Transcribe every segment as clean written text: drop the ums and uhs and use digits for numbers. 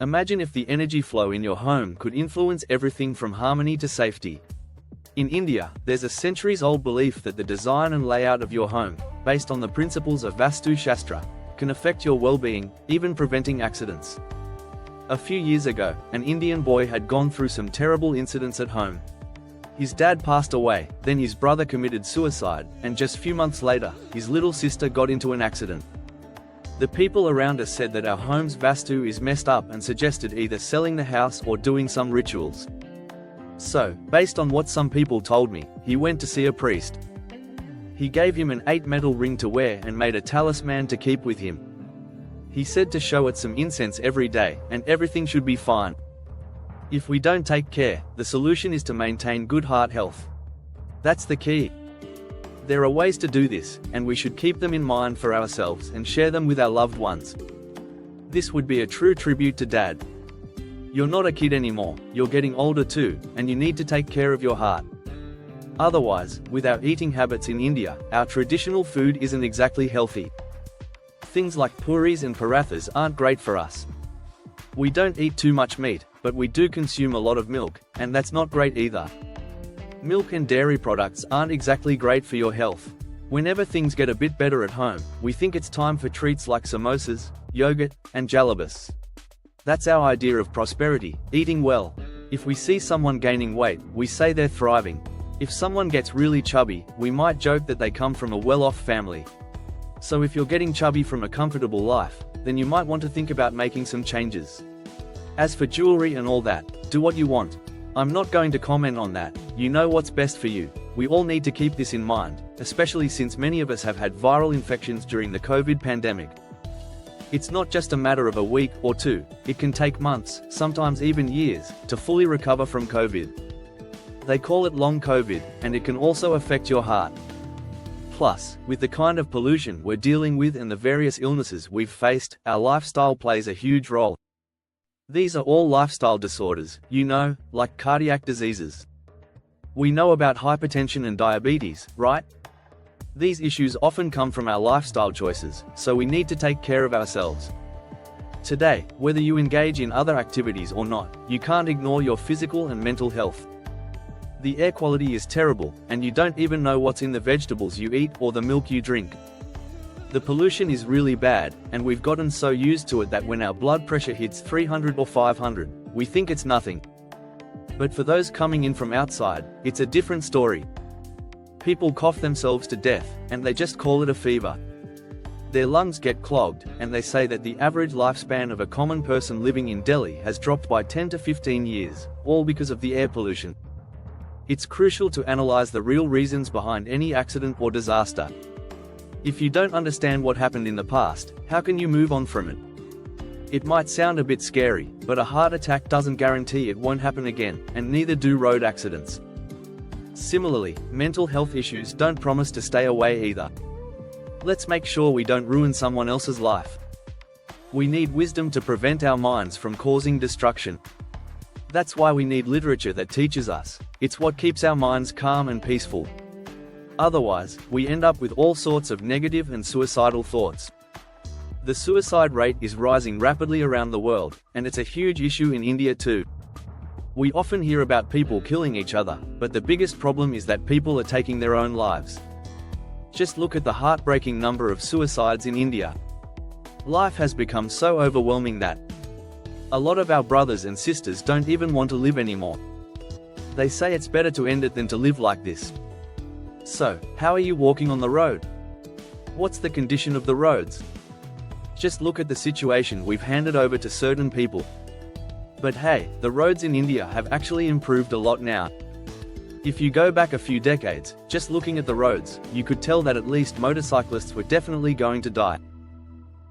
Imagine if the energy flow in your home could influence everything from harmony to safety. In India, there's a centuries-old belief that the design and layout of your home, based on the principles of Vastu Shastra, can affect your well-being, even preventing accidents. A few years ago, an Indian boy had gone through some terrible incidents at home. His dad passed away, then his brother committed suicide, and just few months later, his little sister got into an accident. The people around us said that our home's Vastu is messed up and suggested either selling the house or doing some rituals. So, based on what some people told me, he went to see a priest. He gave him an 8-metal ring to wear and made a talisman to keep with him. He said to show it some incense every day, and everything should be fine. If we don't take care, the solution is to maintain good heart health. That's the key. There are ways to do this, and we should keep them in mind for ourselves and share them with our loved ones. This would be a true tribute to Dad. You're not a kid anymore, you're getting older too, and you need to take care of your heart. Otherwise, with our eating habits in India, our traditional food isn't exactly healthy. Things like puris and parathas aren't great for us. We don't eat too much meat, but we do consume a lot of milk, and that's not great either. Milk and dairy products aren't exactly great for your health. Whenever things get a bit better at home, we think it's time for treats like samosas, yogurt, and jalebis. That's our idea of prosperity, eating well. If we see someone gaining weight, we say they're thriving. If someone gets really chubby, we might joke that they come from a well-off family. So if you're getting chubby from a comfortable life, then you might want to think about making some changes. As for jewelry and all that, do what you want. I'm not going to comment on that, you know what's best for you. We all need to keep this in mind, especially since many of us have had viral infections during the COVID pandemic. It's not just a matter of a week or two, it can take months, sometimes even years, to fully recover from COVID. They call it long COVID, and it can also affect your heart. Plus, with the kind of pollution we're dealing with and the various illnesses we've faced, our lifestyle plays a huge role. These are all lifestyle disorders, you know, like cardiac diseases. We know about hypertension and diabetes, right? These issues often come from our lifestyle choices, so we need to take care of ourselves. Today, whether you engage in other activities or not, you can't ignore your physical and mental health. The air quality is terrible, and you don't even know what's in the vegetables you eat or the milk you drink. The pollution is really bad, and we've gotten so used to it that when our blood pressure hits 300 or 500, we think it's nothing. But for those coming in from outside, it's a different story. People cough themselves to death, and they just call it a fever. Their lungs get clogged, and they say that the average lifespan of a common person living in Delhi has dropped by 10 to 15 years, all because of the air pollution. It's crucial to analyze the real reasons behind any accident or disaster. If you don't understand what happened in the past, how can you move on from it? It might sound a bit scary, but a heart attack doesn't guarantee it won't happen again, and neither do road accidents. Similarly, mental health issues don't promise to stay away either. Let's make sure we don't ruin someone else's life. We need wisdom to prevent our minds from causing destruction. That's why we need literature that teaches us. It's what keeps our minds calm and peaceful. Otherwise, we end up with all sorts of negative and suicidal thoughts. The suicide rate is rising rapidly around the world, and it's a huge issue in India too. We often hear about people killing each other, but the biggest problem is that people are taking their own lives. Just look at the heartbreaking number of suicides in India. Life has become so overwhelming that a lot of our brothers and sisters don't even want to live anymore. They say it's better to end it than to live like this. So, how are you walking on the road? What's the condition of the roads? Just look at the situation we've handed over to certain people. But hey, the roads in India have actually improved a lot now. If you go back a few decades, just looking at the roads, you could tell that at least motorcyclists were definitely going to die.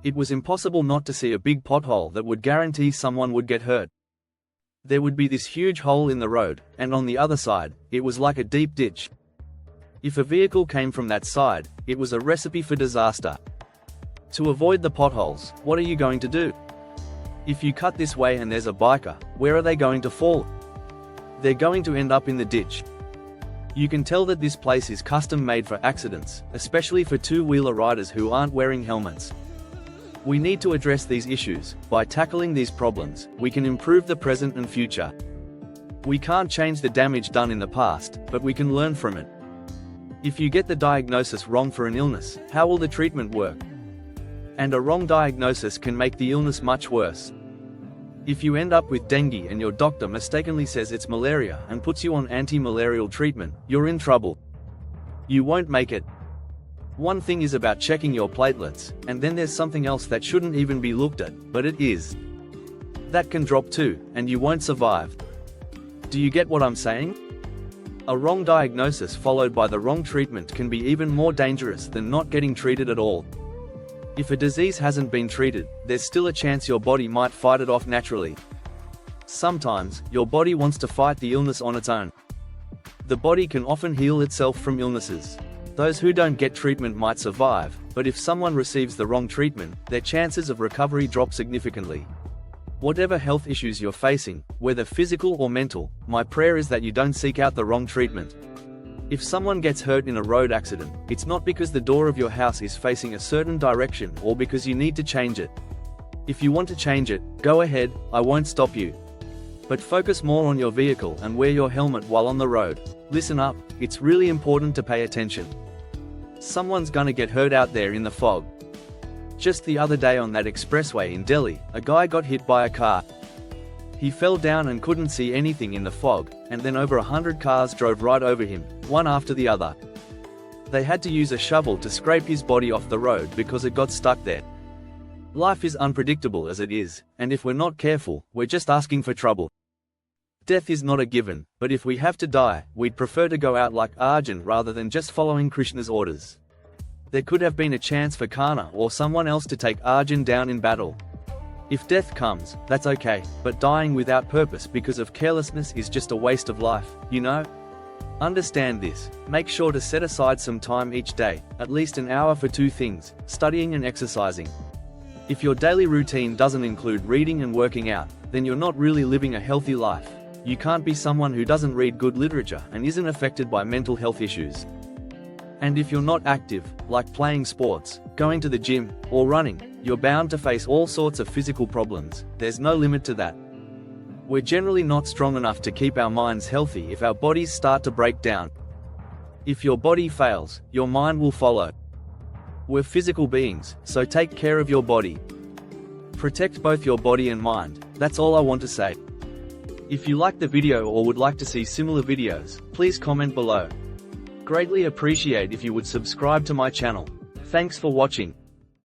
It was impossible not to see a big pothole that would guarantee someone would get hurt. There would be this huge hole in the road, and on the other side, it was like a deep ditch. If a vehicle came from that side, it was a recipe for disaster. To avoid the potholes, what are you going to do? If you cut this way and there's a biker, where are they going to fall? They're going to end up in the ditch. You can tell that this place is custom made for accidents, especially for two-wheeler riders who aren't wearing helmets. We need to address these issues. By tackling these problems, we can improve the present and future. We can't change the damage done in the past, but we can learn from it. If you get the diagnosis wrong for an illness, how will the treatment work? And a wrong diagnosis can make the illness much worse. If you end up with dengue and your doctor mistakenly says it's malaria and puts you on anti-malarial treatment, you're in trouble. You won't make it. One thing is about checking your platelets, and then there's something else that shouldn't even be looked at, but it is. That can drop too, and you won't survive. Do you get what I'm saying? A wrong diagnosis followed by the wrong treatment can be even more dangerous than not getting treated at all. If a disease hasn't been treated, there's still a chance your body might fight it off naturally. Sometimes, your body wants to fight the illness on its own. The body can often heal itself from illnesses. Those who don't get treatment might survive, but if someone receives the wrong treatment, their chances of recovery drop significantly. Whatever health issues you're facing, whether physical or mental, my prayer is that you don't seek out the wrong treatment. If someone gets hurt in a road accident, it's not because the door of your house is facing a certain direction or because you need to change it. If you want to change it, go ahead, I won't stop you. But focus more on your vehicle and wear your helmet while on the road. Listen up, it's really important to pay attention. Someone's gonna get hurt out there in the fog. Just the other day on that expressway in Delhi, a guy got hit by a car. He fell down and couldn't see anything in the fog, and then over 100 cars drove right over him, one after the other. They had to use a shovel to scrape his body off the road because it got stuck there. Life is unpredictable as it is, and if we're not careful, we're just asking for trouble. Death is not a given, but if we have to die, we'd prefer to go out like Arjun rather than just following Krishna's orders. There could have been a chance for Karna or someone else to take Arjun down in battle. If death comes, that's okay, but dying without purpose because of carelessness is just a waste of life, you know? Understand this. Make sure to set aside some time each day, at least an hour for two things, studying and exercising. If your daily routine doesn't include reading and working out, then you're not really living a healthy life. You can't be someone who doesn't read good literature and isn't affected by mental health issues. And if you're not active, like playing sports, going to the gym, or running, you're bound to face all sorts of physical problems. There's no limit to that. We're generally not strong enough to keep our minds healthy if our bodies start to break down. If your body fails, your mind will follow. We're physical beings, so take care of your body. Protect both your body and mind, that's all I want to say. If you liked the video or would like to see similar videos, please comment below. Greatly appreciate if you would subscribe to my channel. Thanks for watching.